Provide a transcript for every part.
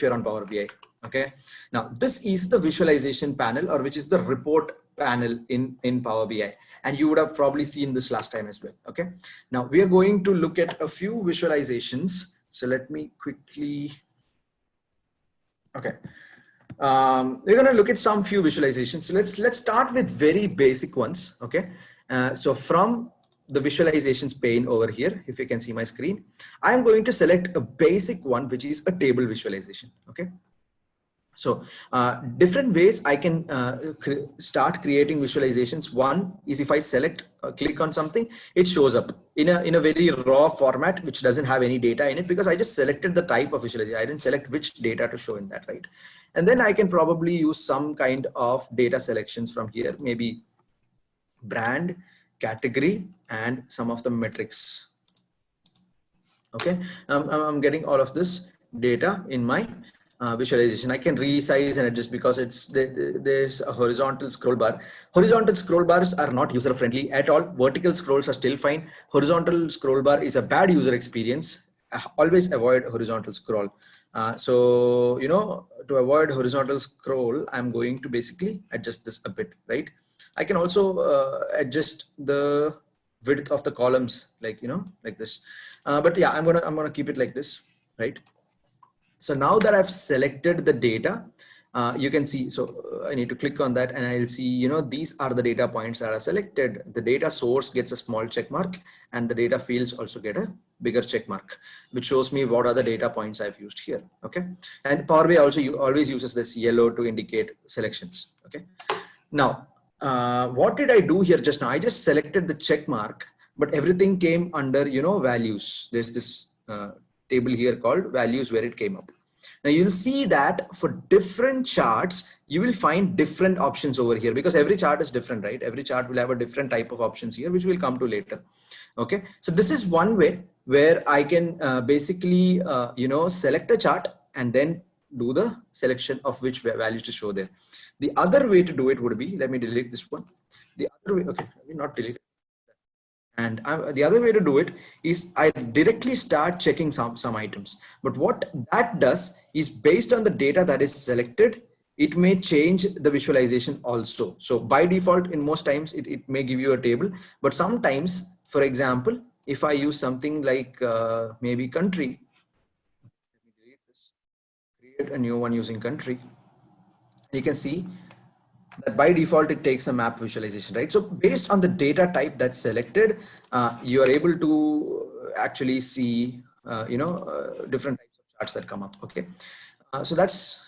share on Power BI. Okay, now this is the visualization panel, or which is the report panel in Power BI, and you would have probably seen this last time as well. Okay, now we are going to look at a few visualizations. So let me quickly, okay, we're going to look at some few visualizations. So let's start with very basic ones. Okay, so from the visualizations pane over here, if you can see my screen, I'm going to select a basic one, which is a table visualization. Okay, so different ways I can start creating visualizations. One is if I select, click on something, it shows up in a very raw format, which doesn't have any data in it, because I just selected the type of visualization. I didn't select which data to show in that, right? And then I can probably use some kind of data selections from here, maybe brand, category, and some of the metrics. Okay, I'm getting all of this data in my visualization. I can resize and adjust because there's a horizontal scroll bar. Horizontal scroll bars are not user friendly at all. Vertical scrolls are still fine. Horizontal scroll bar is a bad user experience. Always avoid horizontal scroll. So, you know, to avoid horizontal scroll, I'm going to basically adjust this a bit, right? I can also adjust the width of the columns, like, you know, like this. But yeah, I'm gonna keep it like this, right? So now that I've selected the data, you can see, so I need to click on that and I'll see, you know, these are the data points that are selected. The data source gets a small check mark, and the data fields also get a bigger check mark, which shows me what are the data points I've used here. Okay. And Power BI also always uses this yellow to indicate selections. Okay. Now, what did I do here just now? I just selected the check mark, but everything came under, you know, values. There's this table here called values where it came up. Now you'll see that for different charts, you will find different options over here, because every chart is different, right? Every chart will have a different type of options here, which we'll come to later. Okay, so this is one way where I can basically, you know, select a chart and then do the selection of which values to show there. The other way to do it would be, let me delete this one. The other way, okay, let me not delete it. And the other way to do it is I directly start checking some items. But what that does is, based on the data that is selected, it may change the visualization also. So by default, in most times, it may give you a table. But sometimes, for example, if I use something like maybe country, let me delete this, create a new one using country. You can see that by default it takes a map visualization, right? So based on the data type that's selected, you are able to actually see you know, different types of charts that come up. Okay, so that's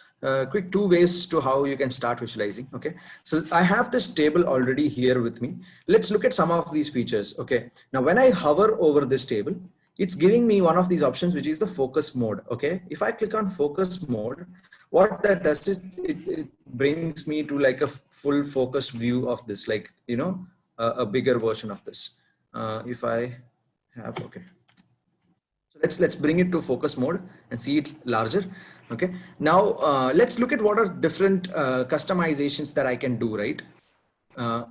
quick two ways to how you can start visualizing. Okay, so I have this table already here with me. Let's look at some of these features. Okay, now when I hover over this table, it's giving me one of these options, which is the focus mode. Okay, if I click on focus mode, what that does is it brings me to like a full focused view of this, like, you know, a bigger version of this. If I have, okay, so let's bring it to focus mode and see it larger. Okay, now let's look at what are different customizations that I can do, right?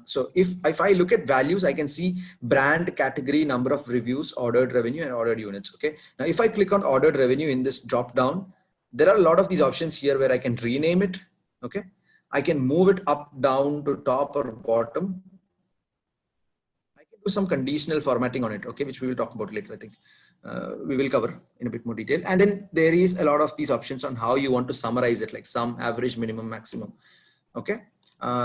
So if I look at values, I can see brand, category, number of reviews, ordered revenue, and ordered units. Okay, now if I click on ordered revenue in this drop down, there are a lot of these options here where I can rename it. Okay, I can move it up, down, to top or bottom. I can do some conditional formatting on it, okay, which we will talk about later. I think we will cover in a bit more detail. And then there is a lot of these options on how you want to summarize it, like sum, average, minimum, maximum. Okay,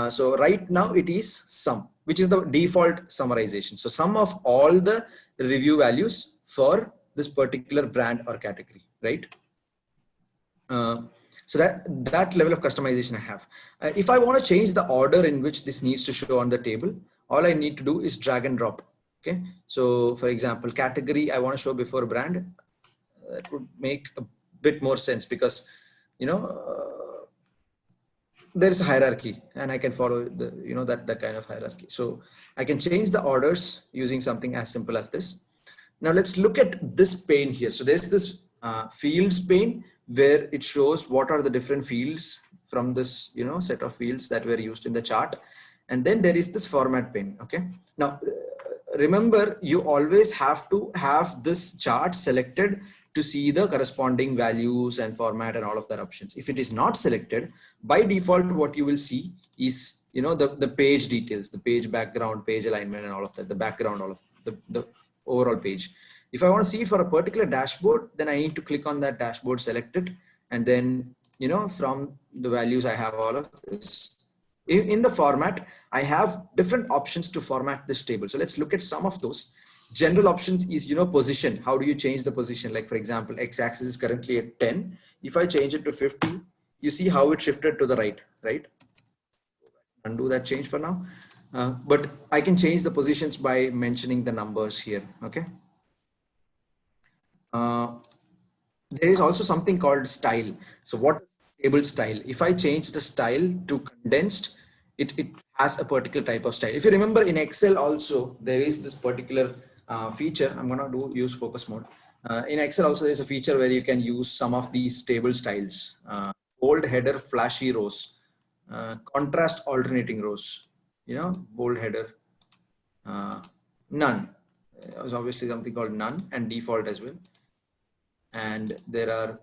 so right now it is sum, which is the default summarization. So sum of all the review values for this particular brand or category, right? So that level of customization I have. If I want to change the order in which this needs to show on the table, all I need to do is drag and drop. Okay, so for example, category I want to show before brand. That would make a bit more sense, because, you know, there's a hierarchy and I can follow the, you know, that kind of hierarchy. So I can change the orders using something as simple as this. Now let's look at this pane here. So there's this fields pane where it shows what are the different fields from this, you know, set of fields that were used in the chart. And then there is this format pane. Okay, now remember, you always have to have this chart selected to see the corresponding values and format and all of that options. If it is not selected, by default, what you will see is, you know, the page details, the page background, page alignment, and all of that, the background, all of the overall page. If I want to see it for a particular dashboard, then I need to click on that dashboard, select it, and then, you know, from the values, I have all of this. In the format, I have different options to format this table. So let's look at some of those. General options is, you know, position. How do you change the position? Like, for example, x-axis is currently at 10. If I change it to 50, you see how it shifted to the right, right? Undo that change for now. But I can change the positions by mentioning the numbers here, okay? There is also something called style. So what is table style? If I change the style to condensed, it has a particular type of style. If you remember, in Excel also, there is this particular feature. I'm going to use focus mode. In Excel also, there's a feature where you can use some of these table styles. Bold header, flashy rows, contrast alternating rows, you know, bold header, none. There's obviously something called none, and default as well. And there are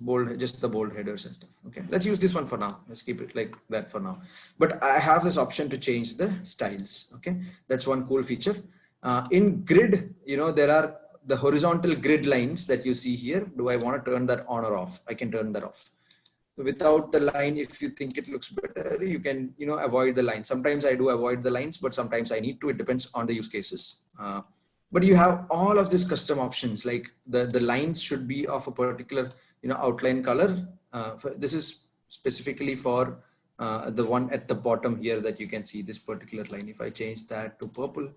bold, just the bold headers and stuff. Okay, let's use this one for now. Let's keep it like that for now. But I have this option to change the styles. Okay, that's one cool feature. In grid, you know, there are the horizontal grid lines that you see here. Do I want to turn that on or off? I can turn that off. Without the line, if you think it looks better, you can, you know, avoid the line. Sometimes I do avoid the lines, but sometimes I need to. It depends on the use cases. But you have all of these custom options, like the lines should be of a particular, you know, outline color. This is specifically for the one at the bottom here that you can see, this particular line. If I change that to purple,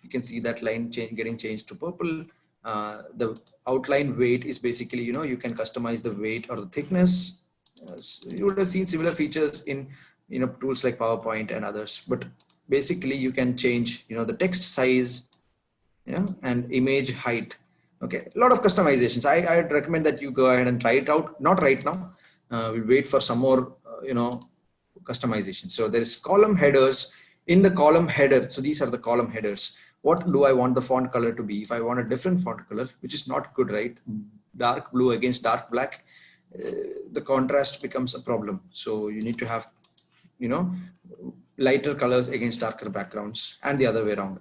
you can see that line getting changed to purple. The outline weight is basically, you know, you can customize the weight or the thickness. So you would have seen similar features in, you know, tools like PowerPoint and others, but basically you can change, you know, the text size, yeah, and image height. Okay, a lot of customizations. I'd recommend that you go ahead and try it out. Not right now. We'll wait for some more, you know, customization. So there is column headers. In the column header, so these are the column headers. What do I want the font color to be? If I want a different font color, which is not good, right? Dark blue against dark black, the contrast becomes a problem. So you need to have, you know, lighter colors against darker backgrounds, and the other way around,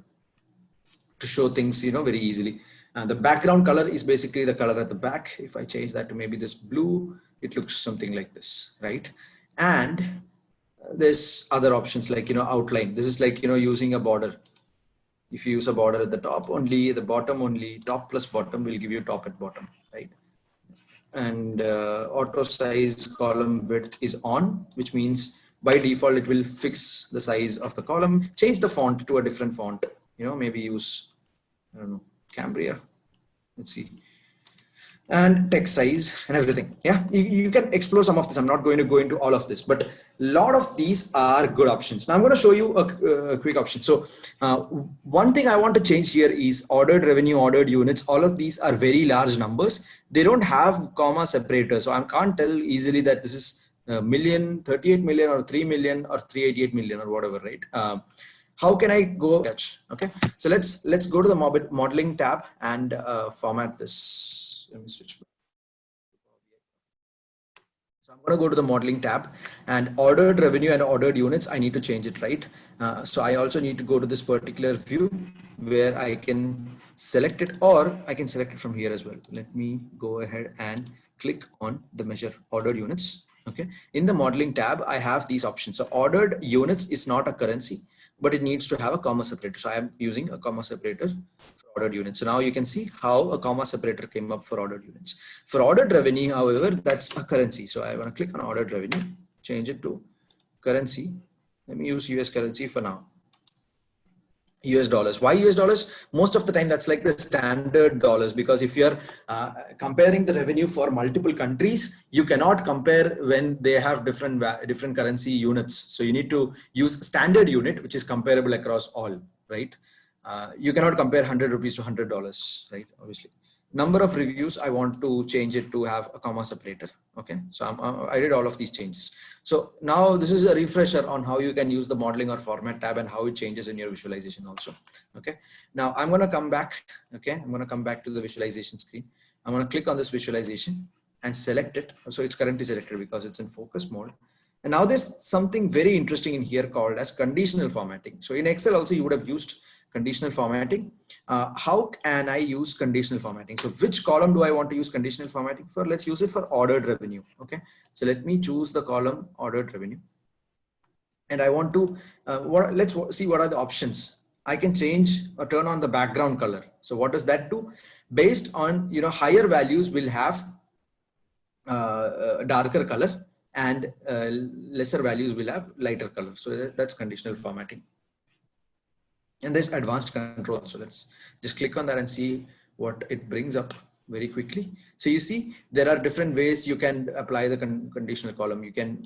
to show things, you know, very easily. And the background color is basically the color at the back. If I change that to maybe this blue, it looks something like this, right? And there's other options like, you know, outline. This is like, you know, using a border. If you use a border at the top only, the bottom only, top plus bottom will give you top and bottom, right? And auto size column width is on, which means by default it will fix the size of the column. Change the font to a different font, you know, maybe use, I don't know, Cambria, let's see, and text size and everything. Yeah, you can explore some of this. I'm not going to go into all of this, but a lot of these are good options. Now I'm going to show you a quick option. So one thing I want to change here is ordered revenue, ordered units. All of these are very large numbers. They don't have comma separators. So I can't tell easily that this is a million, 38 million or 3 million or 388 million or whatever, right? How can I go catch? Okay, so let's go to the modeling tab and format this. Let me switch. So I'm going to go to the modeling tab, and ordered revenue and ordered units, I need to change it, right? So I also need to go to this particular view where I can select it, or I can select it from here as well. Let me go ahead and click on the measure ordered units. Okay, in the modeling tab, I have these options. So ordered units is not a currency, but it needs to have a comma separator. So I am using a comma separator for ordered units. So now you can see how a comma separator came up for ordered units. For ordered revenue, however, that's a currency. So I want to click on ordered revenue, change it to currency. Let me use US currency for now. US dollars. Why US dollars? Most of the time that's like the standard dollars, because if you're comparing the revenue for multiple countries, you cannot compare when they have different currency units. So you need to use standard unit, which is comparable across all, right? You cannot compare 100 rupees to $100, right? Obviously. Number of reviews, I want to change it to have a comma separator. Okay, so I did all of these changes. So now this is a refresher on how you can use the modeling or format tab and how it changes in your visualization also. Okay, now I'm going to come back. Okay, I'm going to come back to the visualization screen, I'm going to click on this visualization and select it. So it's currently selected because it's in focus mode. And now there's something very interesting in here called as conditional formatting. So in Excel also you would have used conditional formatting. How can I use conditional formatting? So which column do I want to use conditional formatting for? Let's use it for ordered revenue. Okay. So let me choose the column ordered revenue. And I want to, let's see what are the options. I can change or turn on the background color. So what does that do? Based on, higher values will have a darker color, and lesser values will have lighter color. So that's conditional formatting. And there's advanced control. So let's just click on that and see what it brings up very quickly. So you see, there are different ways you can apply the conditional column. You can,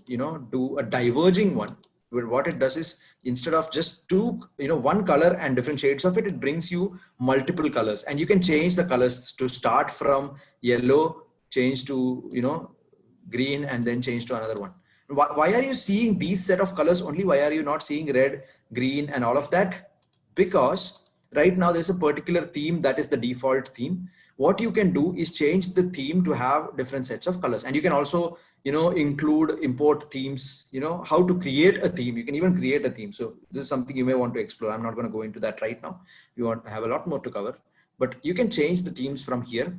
do a diverging one, where what it does is, instead of just one color and different shades of it, it brings you multiple colors, and you can change the colors to start from yellow, change to, green, and then change to another one. Why are you seeing these set of colors only? Why are you not seeing red, green, and all of that? Because right now there's a particular theme that is the default theme. What you can do is change the theme to have different sets of colors, and you can also import themes, how to create a theme. You can even create a theme. So this is something you may want to explore. I'm not going to go into that right now. You want to have a lot more to cover, but you can change the themes from here.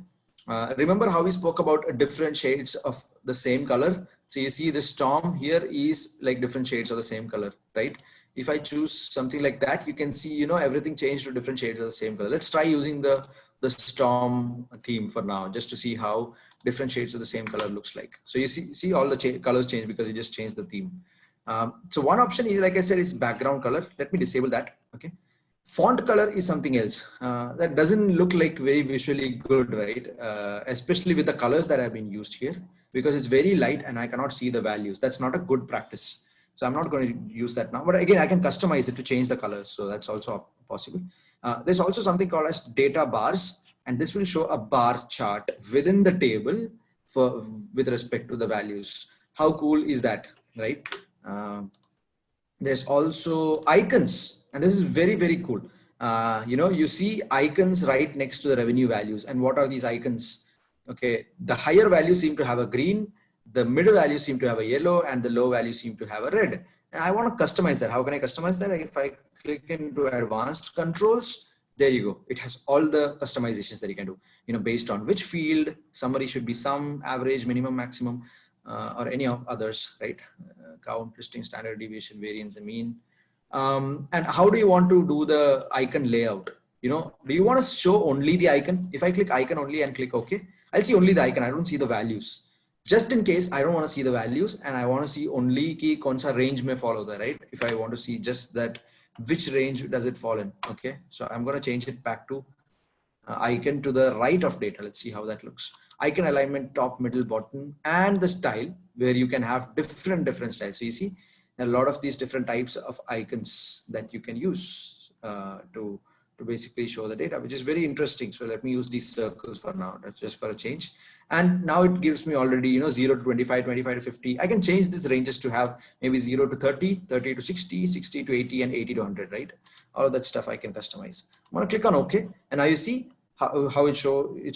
Remember how we spoke about different shades of the same color? So you see the storm here is like different shades of the same color, right? If I choose something like that, you can see, everything changed to different shades of the same color. Let's try using the storm theme for now, just to see how different shades of the same color looks like. So you see all the colors change because you just changed the theme. So one option is, like I said, is background color. Let me disable that. Okay. Font color is something else that doesn't look like very visually good, right? Especially with the colors that have been used here, because it's very light and I cannot see the values. That's not a good practice. So I'm not going to use that now, but again, I can customize it to change the colors. So that's also possible. There's also something called as data bars, and this will show a bar chart within the table with respect to the values. How cool is that, right? There's also icons, and this is very, very cool. You see icons right next to the revenue values. And what are these icons? Okay, the higher values seem to have a green, the middle values seem to have a yellow, and the low values seem to have a red. And I want to customize that. How can I customize that? If I click into advanced controls, there you go. It has all the customizations that you can do, based on which field. Summary should be sum, average, minimum, maximum, or any of others, right? Count, listing, standard deviation, variance, and mean. And how do you want to do the icon layout? Do you want to show only the icon? If I click icon only and click OK, I'll see only the icon. I don't see the values. Just in case I don't want to see the values and I want to see only ki kaun range may follow there, right? If I want to see just that, which range does it fall in? Okay, so I'm going to change it back to icon to the right of data. Let's see how that looks. Icon alignment, top, middle, bottom, and the style, where you can have different styles. So you see a lot of these different types of icons that you can use to basically show the data, which is very interesting. So let me use these circles for now. That's just for a change. And now it gives me already, 0 to 25, 25 to 50. I can change these ranges to have maybe 0 to 30, 30 to 60, 60 to 80, and 80 to 100, right? All of that stuff I can customize. I'm going to click on OK. And now you see how it's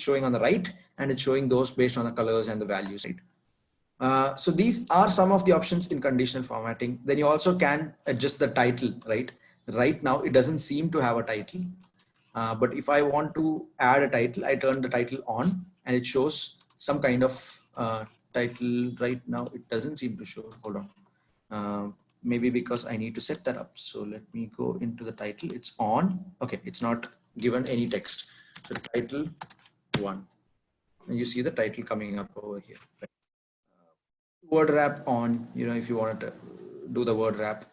showing on the right, and it's showing those based on the colors and the values, right? So these are some of the options in conditional formatting. Then you also can adjust the title, right? Right now, it doesn't seem to have a title. But if I want to add a title, I turn the title on and it shows some kind of title. Right now, it doesn't seem to show. Hold on. Maybe because I need to set that up. So let me go into the title. It's on. Okay, it's not given any text. So title 1. And you see the title coming up over here. Right? Word wrap on, if you want to do the word wrap,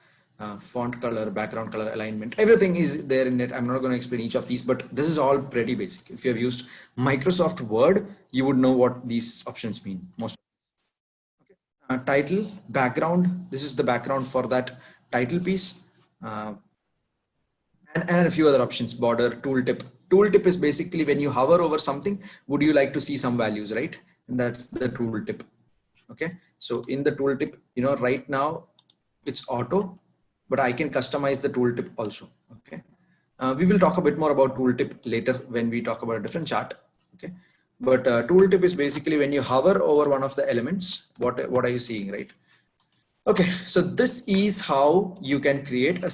font color, background color, alignment, everything is there in it. I'm not going to explain each of these, but this is all pretty basic. If you have used Microsoft Word, you would know what these options mean. Most. Okay. Title, background. This is the background for that title piece. And a few other options, border, tooltip. Tooltip is basically when you hover over something, would you like to see some values, right? And that's the tooltip. Okay. So in the tooltip, right now it's auto, but I can customize the tooltip also. Okay. We will talk a bit more about tooltip later when we talk about a different chart. Okay. but tooltip is basically when you hover over one of the elements, what are you seeing, right? Okay, so this is how you can create a